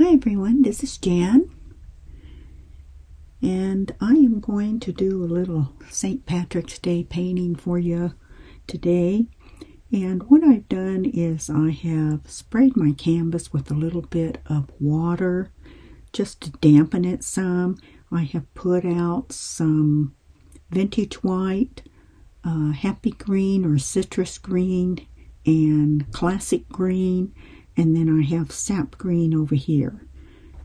Hi everyone, this is Jan, and I am going to do a little St. Patrick's Day painting for you today. And what I've done is I have sprayed my canvas with a little bit of water just to dampen it some. I have put out some vintage white, happy green or citrus green, and classic green, and then I have sap green over here.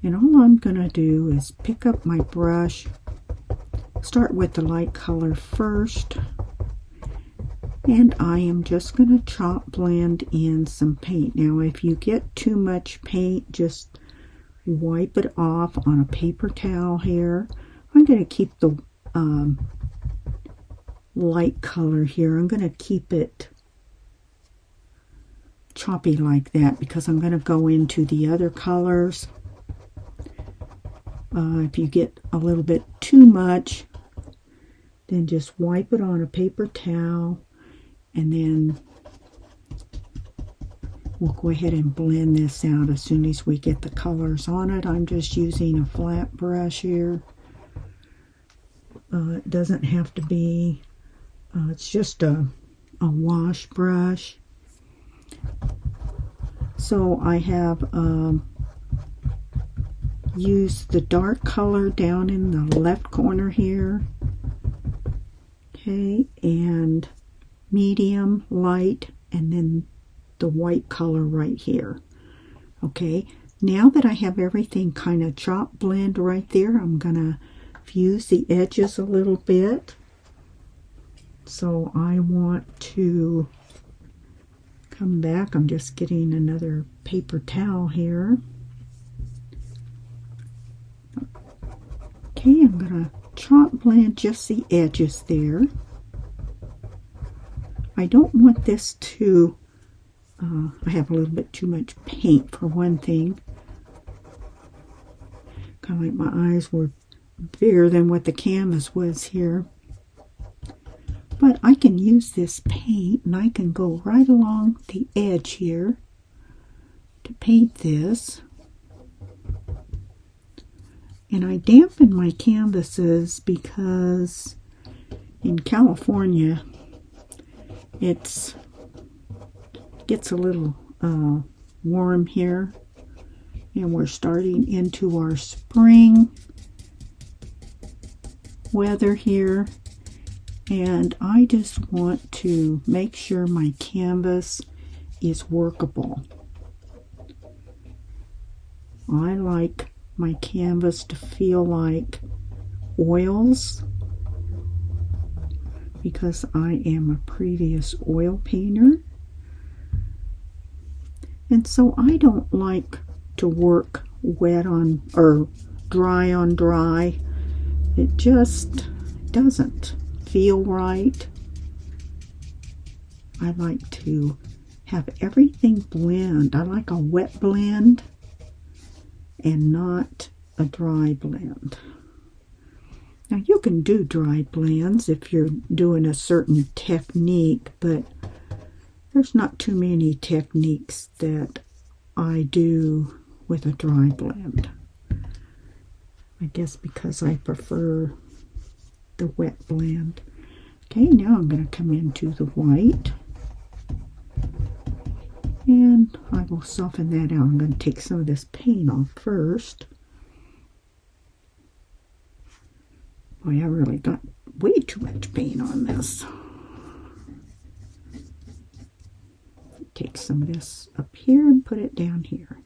And all I'm going to do is pick up my brush, start with the light color first, and I am just going to chop blend in some paint. Now if you get too much paint, just wipe it off on a paper towel here. I'm going to keep the light color here. I'm going to keep it choppy like that because I'm going to go into the other colors. If you get a little bit too much, then just wipe it on a paper towel, and then we'll go ahead and blend this out as soon as we get the colors on it. I'm just using a flat brush here. It doesn't have to be, it's just a wash brush. So I have used the dark color down in the left corner here, okay, and medium, light, and then the white color right here. Okay, now that I have everything kind of chop blend right there, I'm gonna fuse the edges a little bit. So I want to come back. I'm just getting another paper towel here. Okay, I'm gonna chop blend just the edges there. I don't want this to, I have a little bit too much paint for one thing. Kind of like my eyes were bigger than what the canvas was here. But I can use this paint and I can go right along the edge here to paint this. And I dampen my canvases because in California it gets a little warm here, and we're starting into our spring weather here, and I just want to make sure my canvas is workable. I like my canvas to feel like oils because I am a previous oil painter, and so I don't like to work wet on or dry on dry. It just doesn't feel right. I like to have everything blend. I like a wet blend and not a dry blend. Now you can do dry blends if you're doing a certain technique, but there's not too many techniques that I do with a dry blend. I guess because I prefer the wet blend. Okay, now I'm going to come into the white, and I will soften that out. I'm going to take some of this paint off first. Boy, I really got way too much paint on this. Take some of this up here and put it down here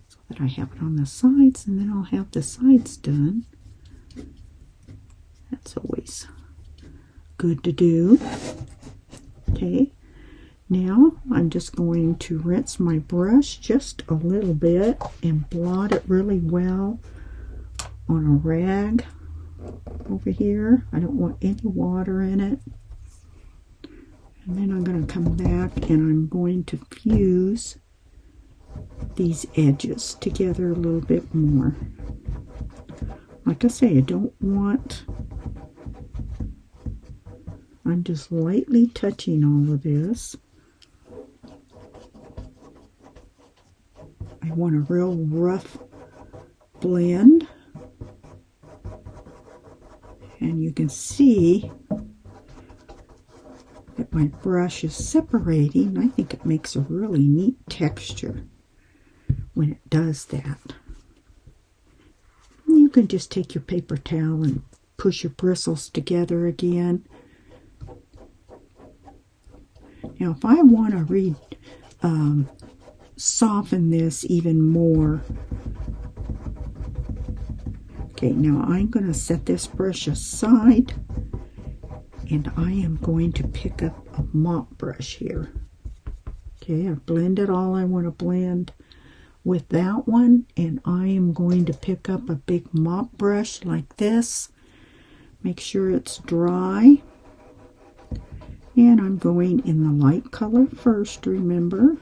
so that I have it on the sides, and then I'll have the sides done. That's always good to do. Okay, now I'm just going to rinse my brush just a little bit and blot it really well on a rag over here. I don't want any water in it. And then I'm going to come back and I'm going to fuse these edges together a little bit more. Like I say, I don't want, I'm just lightly touching all of this. I want a real rough blend. And you can see that my brush is separating. I think it makes a really neat texture when it does that. You can just take your paper towel and push your bristles together again. Now if I want to soften this even more, okay, now I'm going to set this brush aside and I am going to pick up a mop brush here. Okay, I've blended all I want to blend with that one, and I am going to pick up a big mop brush like this. Make sure it's dry. And I'm going in the light color first, remember.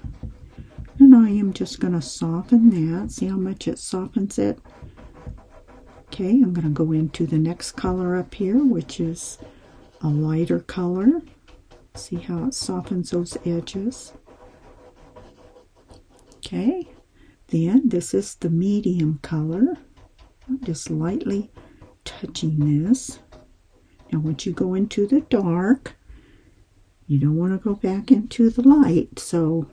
And I am just going to soften that. See how much it softens it? Okay, I'm going to go into the next color up here, which is a lighter color. See how it softens those edges. Okay, then this is the medium color. I'm just lightly touching this. Now once you go into the dark, you don't want to go back into the light, so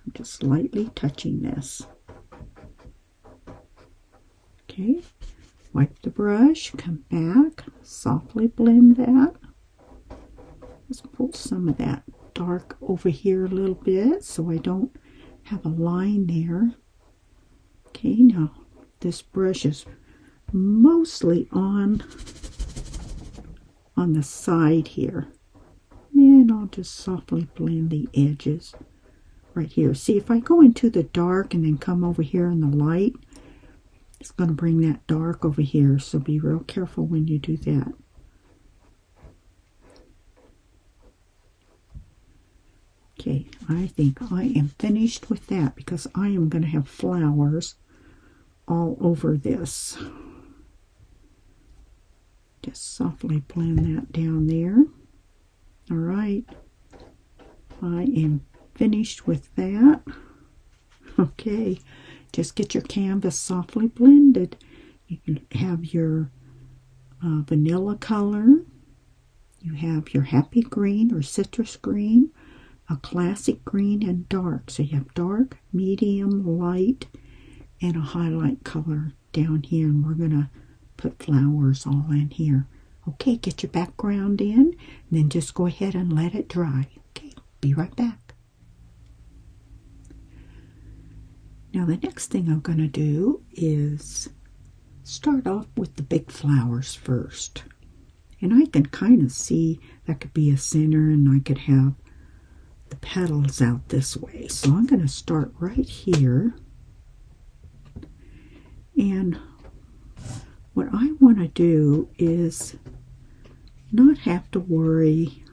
I'm just lightly touching this. Okay, wipe the brush, come back, softly blend that. Let's pull some of that dark over here a little bit so I don't have a line there. Okay, now this brush is mostly on the side here. And I'll just softly blend the edges right here. See, if I go into the dark and then come over here in the light, it's going to bring that dark over here, so be real careful when you do that. Okay, I think I am finished with that because I am going to have flowers all over this. Just softly blend that down there. All right, I am finished with that. Okay, just get your canvas softly blended. You can have your vanilla color. You have your happy green or citrus green, a classic green, and dark. So you have dark, medium, light, and a highlight color down here. And we're going to put flowers all in here. Okay, get your background in, and then just go ahead and let it dry. Okay, be right back. Now the next thing I'm going to do is start off with the big flowers first. And I can kind of see that could be a center, and I could have the petals out this way. So I'm going to start right here. And what I want to do is not have to worry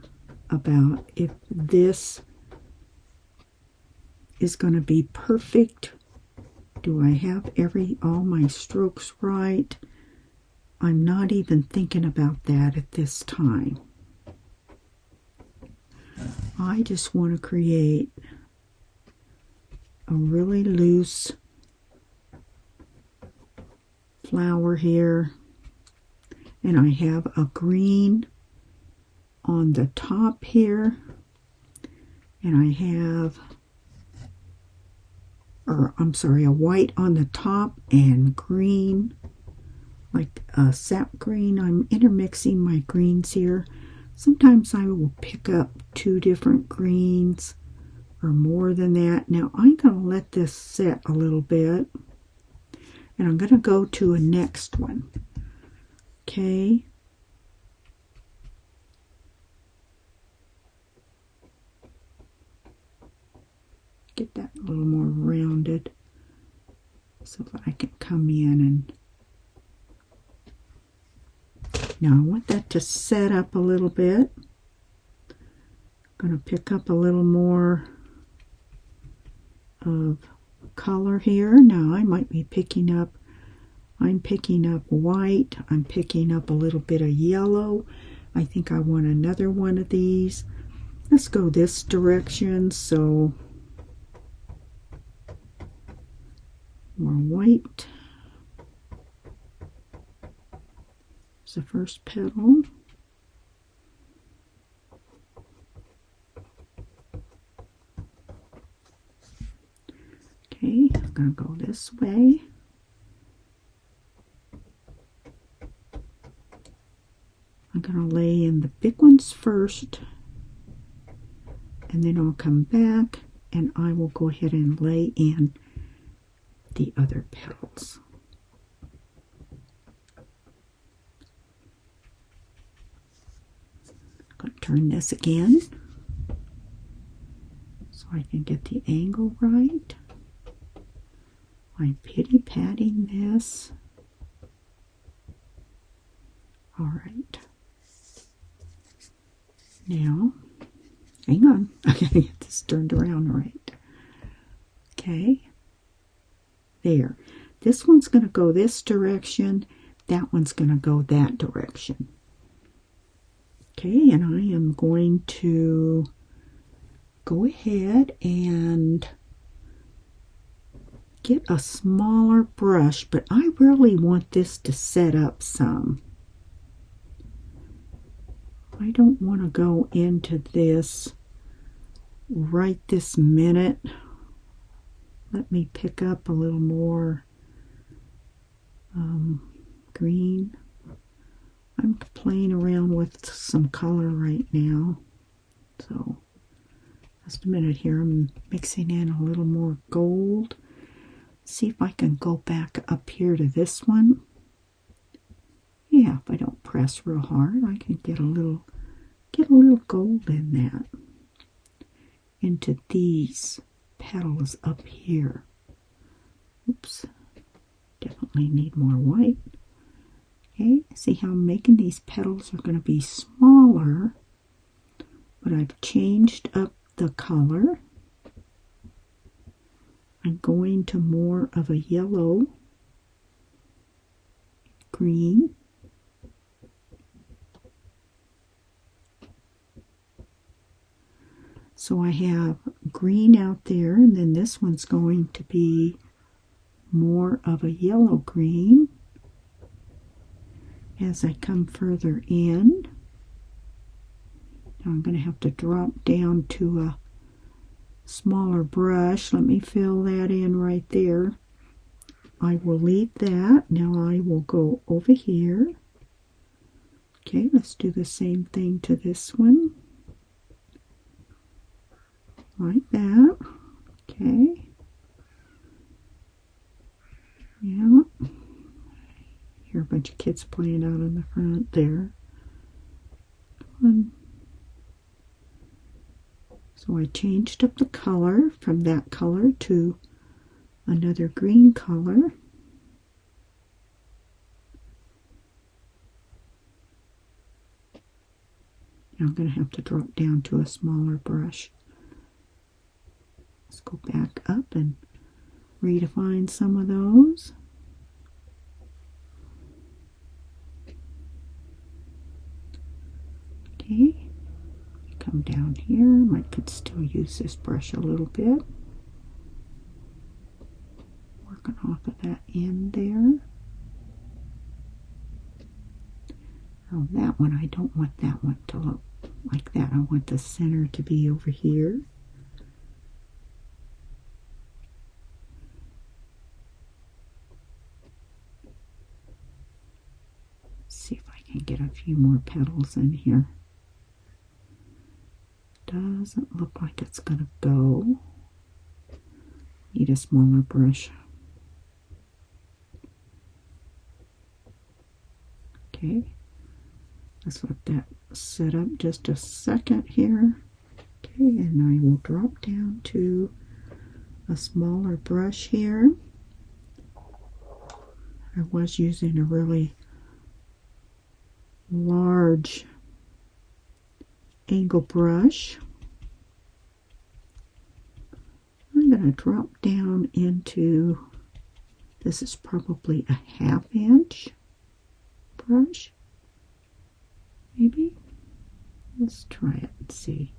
about if this is going to be perfect. Do I have all my strokes right? I'm not even thinking about that at this time. I just want to create a really loose flower here, and I have a green on the top here, and I have, a white on the top and green, like a sap green. I'm intermixing my greens here. Sometimes I will pick up 2 different greens or more than that. Now I'm going to let this set a little bit, and I'm going to go to a next one. Okay. Get that a little more rounded so that I can come in and now I want that to set up a little bit. I'm going to pick up a little more of color here. Now I might be picking up, I'm picking up white, I'm picking up a little bit of yellow. I think I want another one of these. let's go this direction, so more white. There's the first petal. Okay, I'm going to go this way. I'm going to lay in the big ones first, and then I'll come back and I will go ahead and lay in the other petals. I'm going to turn this again so I can get the angle right. I'm pity-patting this. All right. Now, hang on. I gotta get this turned around right. Okay. There. This one's going to go this direction. That one's going to go that direction. Okay, and I am going to go ahead and get a smaller brush, but I really want this to set up some. I don't want to go into this right this minute. Let me pick up a little more green. I'm playing around with some color right now. So, just a minute here. I'm mixing in a little more gold. See if I can go back up here to this one. Yeah, if I don't press real hard, I can get a little gold in that. Into these petals up here. Oops. Definitely need more white. Okay, see how I'm making these petals are going to be smaller, but I've changed up the color. I'm going to more of a yellow, green. So I have green out there, and then this one's going to be more of a yellow green as I come further in. Now I'm going to have to drop down to a smaller brush. Let me fill that in right there. I will leave that. Now I will go over here. Okay, let's do the same thing to this one. Like that. Okay. Yeah. Hear a bunch of kids playing out in the front there. Come on. So I changed up the color from that color to another green color. Now I'm going to have to drop down to a smaller brush. Let's go back up and redefine some of those. Okay, come down here. I could still use this brush a little bit. Working off of that end there. Oh, that one, I don't want that one to look like that. I want the center to be over here. Let's see if I can get a few more petals in here. Doesn't look like it's going to go. Need a smaller brush. Okay. Let's let that set up just a second here. Okay, and I will drop down to a smaller brush here. I was using a really large angle brush. I'm going to drop down into, this is probably a 1/2 inch brush. Maybe. Let's try it and see.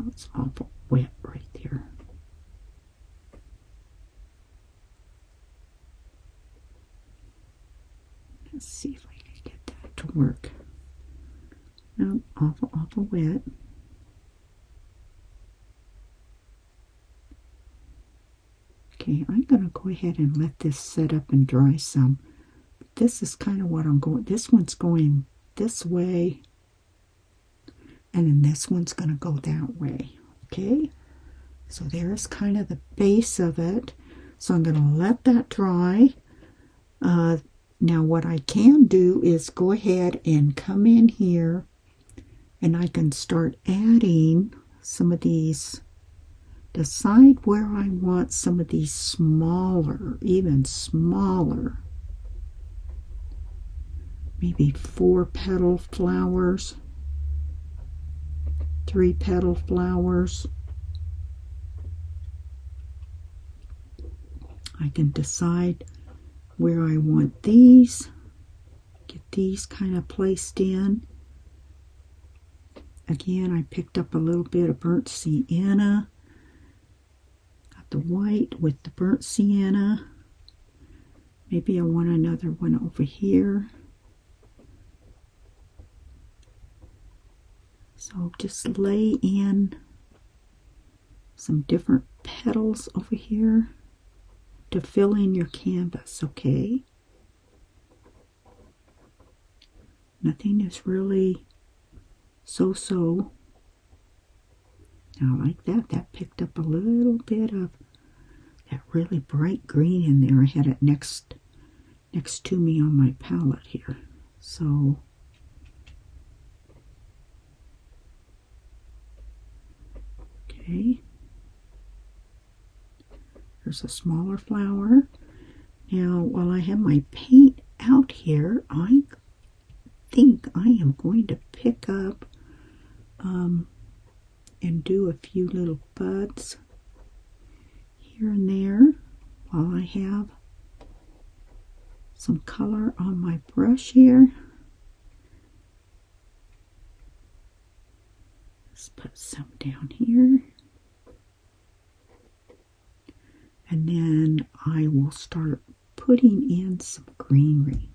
Oh, it's awful wet right there. Let's see if I can get that to work. No, awful wet. Okay, I'm going to go ahead and let this set up and dry some. But this is kind of what I'm going. This one's going this way, and then this one's going to go that way. Okay, so there's kind of the base of it. So I'm going to let that dry. Now what I can do is go ahead and come in here, and I can start adding some of these. Decide where I want some of these smaller, even smaller, maybe 4-petal flowers, 3-petal flowers. I can decide where I want these, get these kind of placed in. Again, I picked up a little bit of burnt sienna. The white with the burnt sienna. Maybe I want another one over here. So just lay in some different petals over here to fill in your canvas, okay? Nothing is really so. Now like that, that picked up a little bit of that really bright green in there. I had it next to me on my palette here. So okay, there's a smaller flower. Now while I have my paint out here, I think I am going to pick up and do a few little buds here and there while I have some color on my brush here. Let's put some down here. And then I will start putting in some greenery.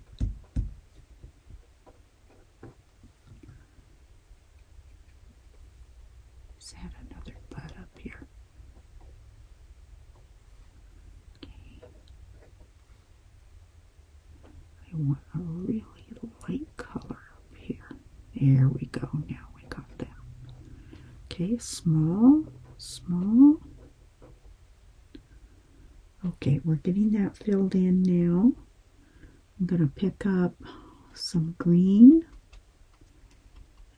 Let's add another bud up here. Okay. I want a really light color up here. There we go. Now we got that. Okay, small. Okay, we're getting that filled in now. I'm going to pick up some green.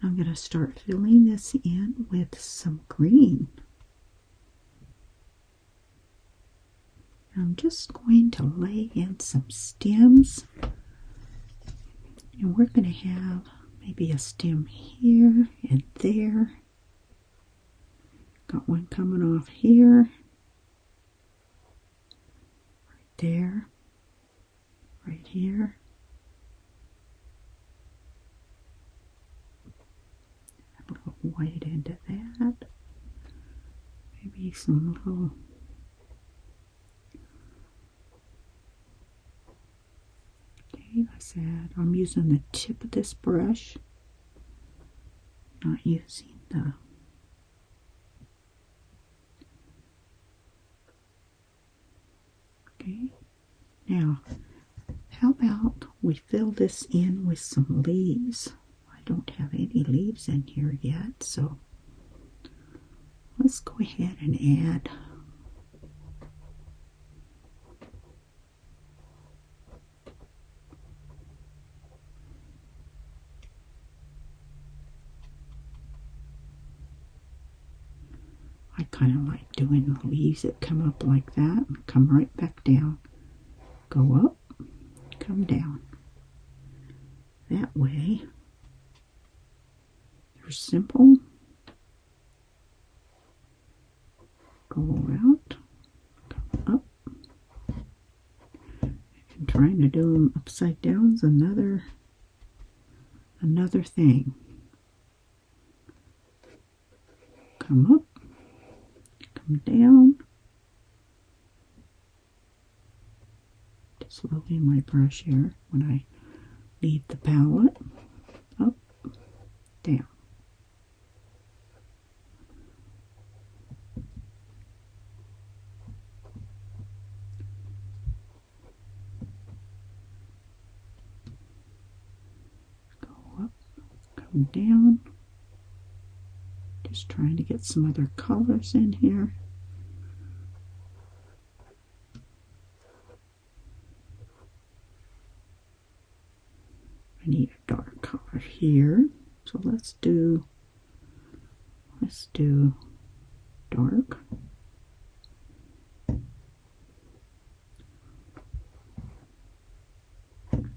I'm going to start filling this in with some green. I'm just going to lay in some stems. And we're going to have maybe a stem here and there. Got one coming off here. Right there. Right here. A little white into that. Maybe some little I said I'm using the tip of this brush, not using the okay. Now, how about we fill this in with some leaves? I don't have any leaves in here yet, so let's go ahead and add I kind of like doing the leaves that come up like that and come right back down. Go up, come down. That way, they're simple. Go out, come up. And trying to do them upside down is another thing. come up, come down. Just loading my brush here when I leave the palette. Up, down. Go up, come down. Just trying to get some other colors in here. I need a dark color here, so let's do dark.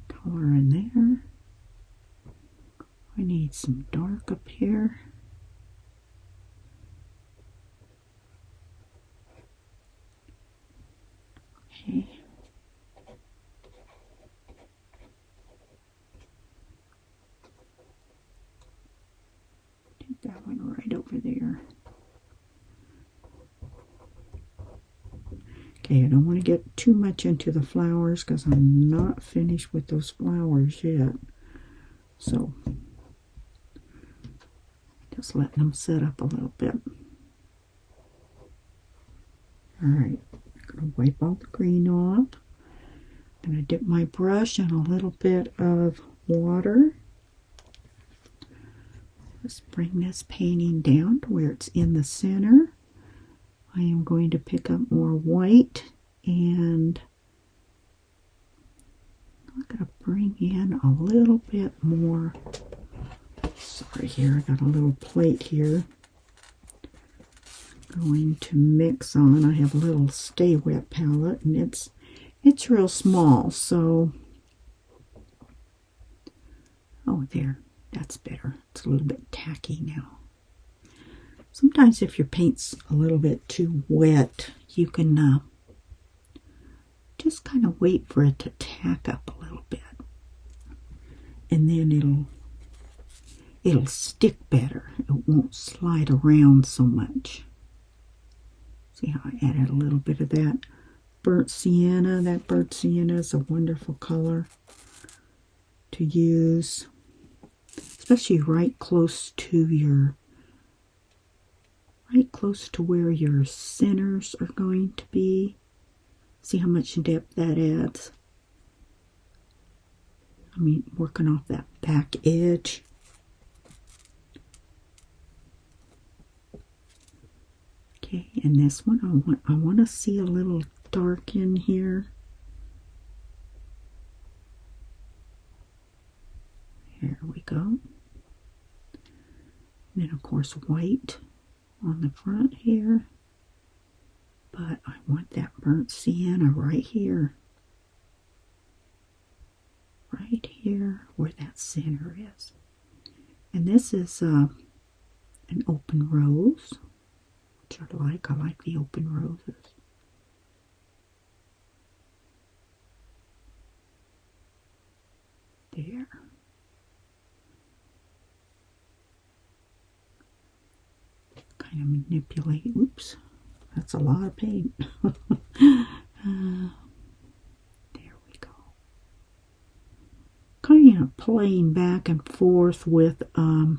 Color in there. I need some dark up here. Okay. Take that one right over there. Okay, I don't want to get too much into the flowers because I'm not finished with those flowers yet. So, just letting them set up a little bit. Alright, I'm going to wipe all the green off. I'm going to dip my brush in a little bit of water. Let's bring this painting down to where it's in the center. I am going to pick up more white, and I'm going to bring in a little bit more. Sorry, here I got a little plate here. Going to mix on. I have a little Stay Wet palette, and it's real small, so oh, there, that's better. It's a little bit tacky now. Sometimes if your paint's a little bit too wet, you can just kind of wait for it to tack up a little bit, and then it'll stick better. It won't slide around so much. See how I added a little bit of that burnt sienna. That burnt sienna is a wonderful color to use, especially right close to where your centers are going to be. See how much depth that adds? I mean, working off that back edge. Okay, and this one I want to see a little dark in here. There we go. And then of course white on the front here. But I want that burnt sienna right here. Right here where that center is. And this is an open rose, which I like. I like the open roses. There. Kind of manipulate. Oops. That's a lot of paint. There we go. Kind of playing back and forth with the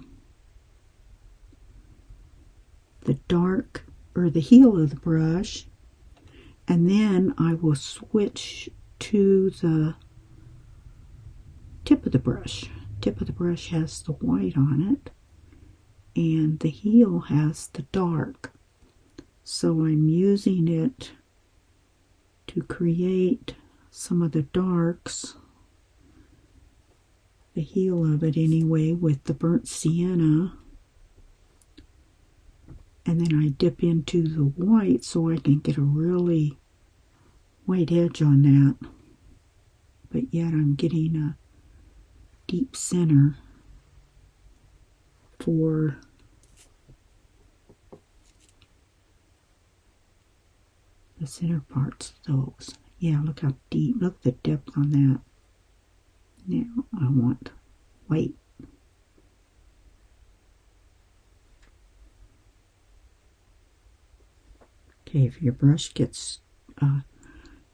dark or the heel of the brush, and then I will switch to the tip of the brush. Tip of the brush has the white on it, and the heel has the dark. So I'm using it to create some of the darks, the heel of it anyway, with the burnt sienna. And then I dip into the white so I can get a really white edge on that. But yet I'm getting a deep center for the center parts of those. Yeah, look how deep, look at the depth on that. Now I want white. Okay, if your brush gets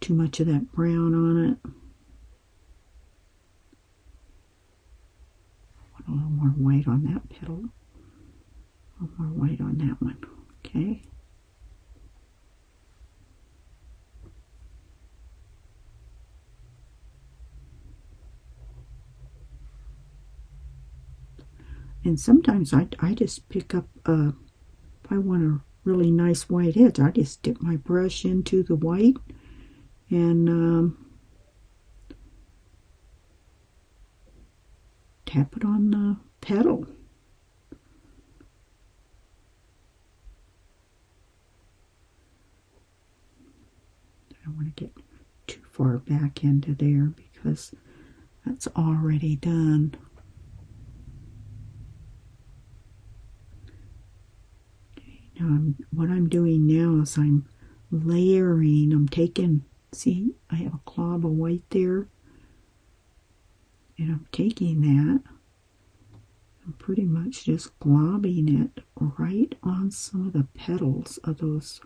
too much of that brown on it, put a little more white on that petal, a little more white on that one. Okay. And sometimes I just pick up, if I want a really nice white edge, I just dip my brush into the white and tap it on the petal. I don't want to get too far back into there because that's already done. Now what I'm doing now is I'm layering. I'm taking, see, I have a glob of white there, and I'm taking that, I'm pretty much just globbing it right on some of the petals of those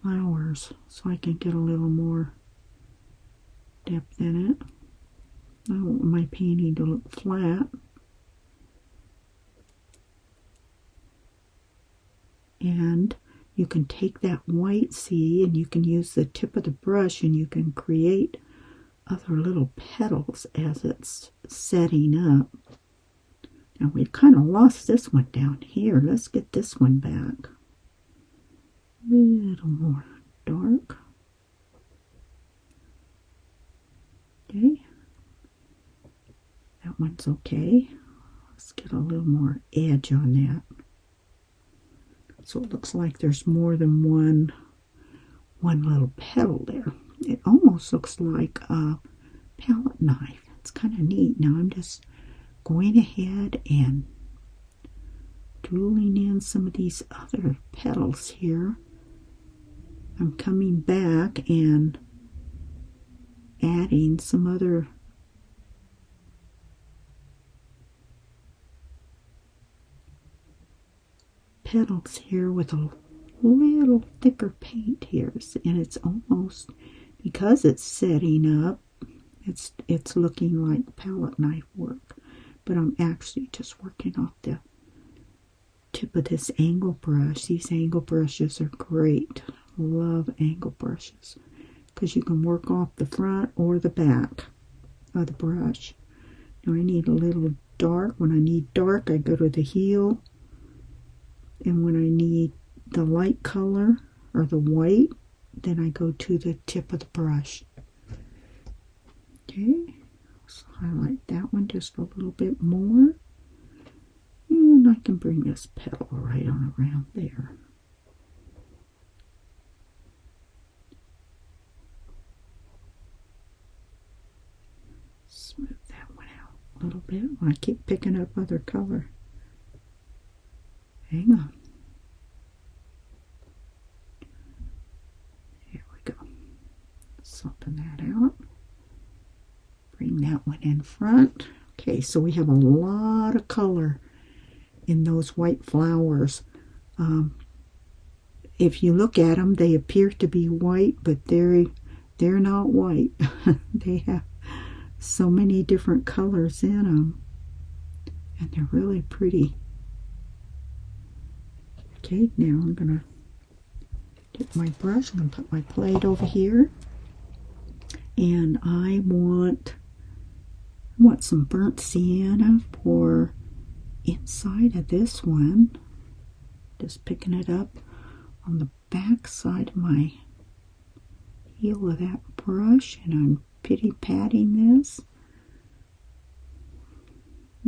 flowers so I can get a little more depth in it. I don't want my painting to look flat. And you can take that white, see, and you can use the tip of the brush and you can create other little petals as it's setting up. Now we've kind of lost this one down here. Let's get this one back. A little more dark. Okay. That one's okay. Let's get a little more edge on that. So it looks like there's more than one little petal there. It almost looks like a palette knife. It's kind of neat. Now I'm just going ahead and drilling in some of these other petals here. I'm coming back and adding some other petals here with a little thicker paint here, and it's almost, because it's setting up, it's looking like palette knife work, but I'm actually just working off the tip of this angle brush. These angle brushes are great. Love angle brushes because you can work off the front or the back of the brush. Now I need a little dark. When I need dark, I go to the heel. And when I need the light color or the white, then I go to the tip of the brush. Okay, let's highlight that one just a little bit more. And I can bring this petal right on around there. Smooth that one out a little bit. I keep picking up other color. Hang on. Here we go. Soften that out. Bring that one in front. Okay, so we have a lot of color in those white flowers. If you look at them, they appear to be white, but they're not white. They have so many different colors in them, and they're really pretty. Okay, now I'm going to get my brush. I'm going to put my plate over here. And I want some burnt sienna for inside of this one. Just picking it up on the back side of my heel of that brush. And I'm pity-patting this.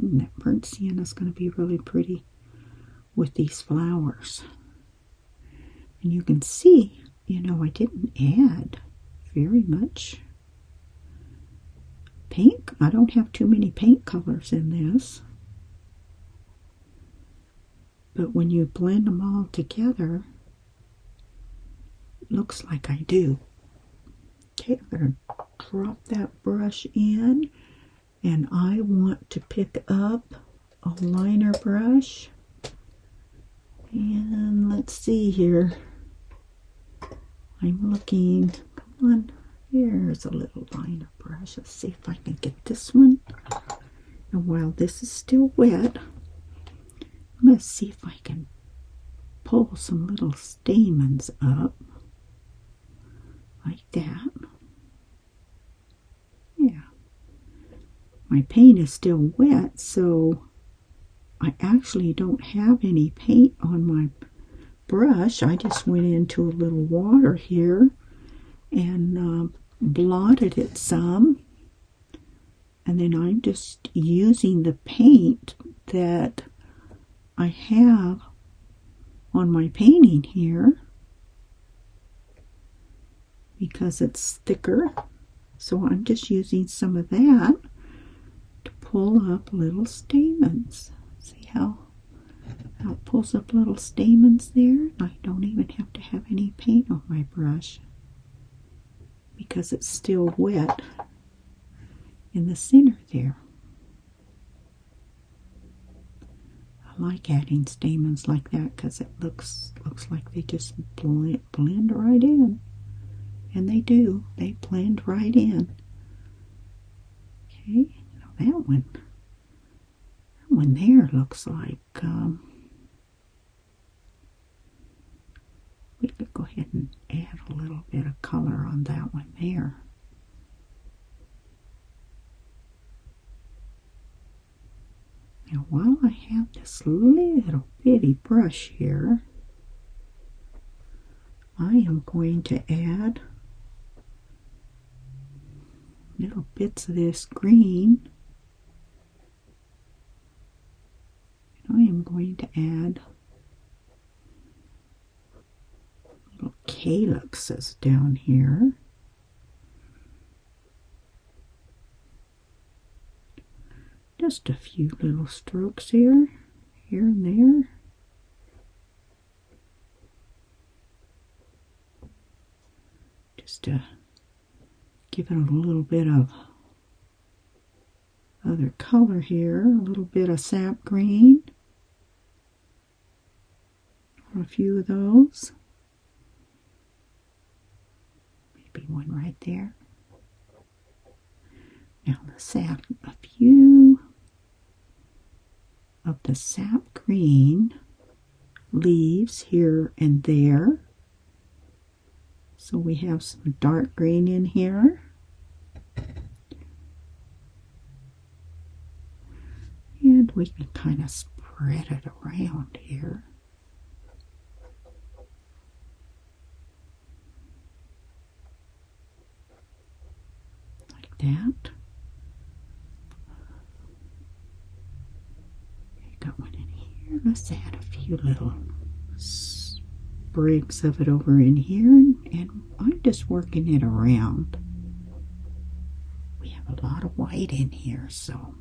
And that burnt sienna is going to be really pretty with these flowers. And you can see, you know, I didn't add very much pink. I don't have too many paint colors in this. But when you blend them all together, it looks like I do. Okay, I'm going to drop that brush in, and I want to pick up a liner brush. let's see here. I'm looking. Come on. Here's a little liner brush. Let's see if I can get this one. And while this is still wet, I'm going to see if I can pull some little stamens up. Like that. Yeah. My paint is still wet, so I actually don't have any paint on my brush. I just went into a little water here and blotted it some. And then I'm just using the paint that I have on my painting here because it's thicker. So I'm just using some of that to pull up little stamens. See how it pulls up little stamens there? I don't even have to have any paint on my brush because it's still wet in the center there. I like adding stamens like that because it looks like they just blend right in. And they do. They blend right in. Okay, now that one there looks like we could go ahead and add a little bit of color on that one there. Now while I have this little bitty brush here, I am going to add little bits of this green. I am going to add little calyxes down here. Just a few little strokes here and there. Just to give it a little bit of other color here, a little bit of sap green. A few of those. Maybe one right there. Now let's add a few of the sap green leaves here and there. So we have some dark green in here. And we can kind of spread it around here. Like that. Got one in here. Let's add a few little sprigs of it over in here, and I'm just working it around. We have a lot of white in here, so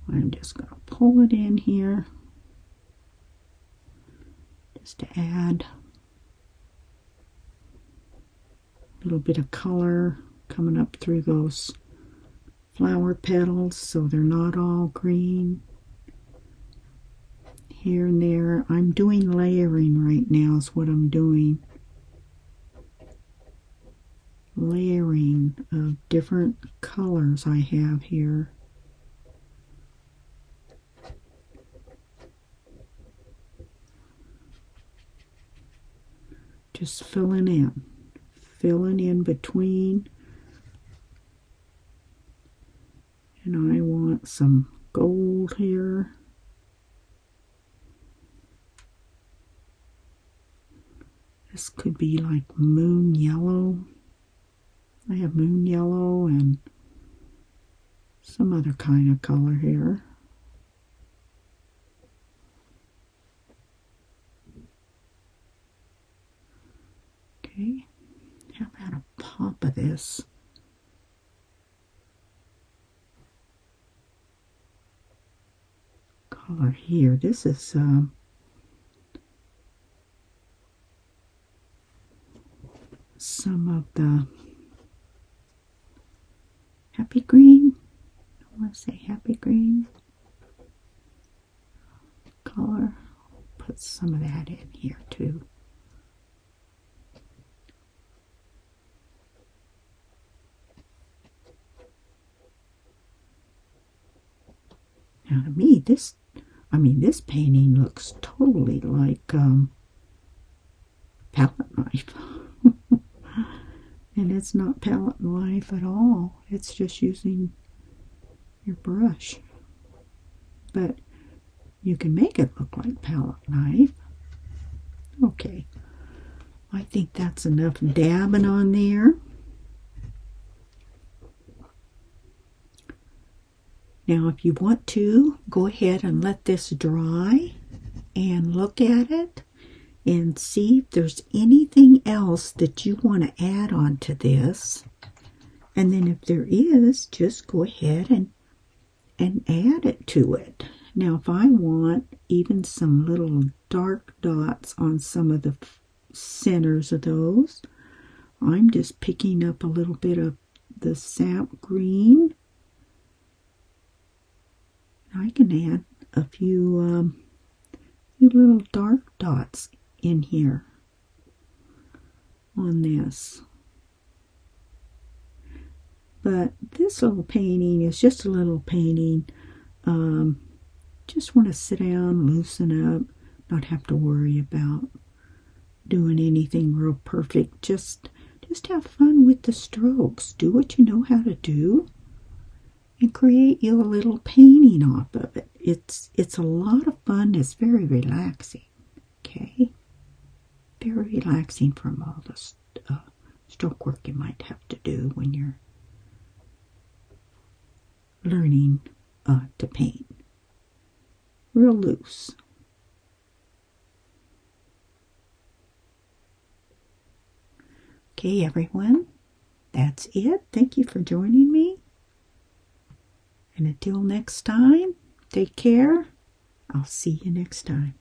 I'm just going to pull it in here just to add a little bit of color coming up through those flower petals so they're not all green. Here and there. I'm doing layering right now is what I'm doing. Layering of different colors I have here. Just filling in between. And I want some gold here. This could be like moon yellow. I have moon yellow and some other kind of color here. Okay, how about a pop of this? Color here. This is some of the happy green. I want to say happy green color. put some of that in here too. Now to me, this painting looks totally like palette knife. And it's not palette knife at all. It's just using your brush. But you can make it look like palette knife. Okay. I think that's enough dabbing on there. Now, if you want to, go ahead and let this dry and look at it and see if there's anything else that you want to add on to this. And then if there is, just go ahead and add it to it. Now, if I want even some little dark dots on some of the centers of those, I'm just picking up a little bit of the sap green. I can add a few little dark dots in here on this. But this little painting is just a little painting. Just want to sit down, loosen up, not have to worry about doing anything real perfect. Just have fun with the strokes. Do what you know how to do and create you a little painting off of it. It's a lot of fun. It's very relaxing. Okay? Very relaxing from all the stroke work you might have to do when you're learning to paint. Real loose. Okay, everyone. That's it. Thank you for joining me. And until next time, take care. I'll see you next time.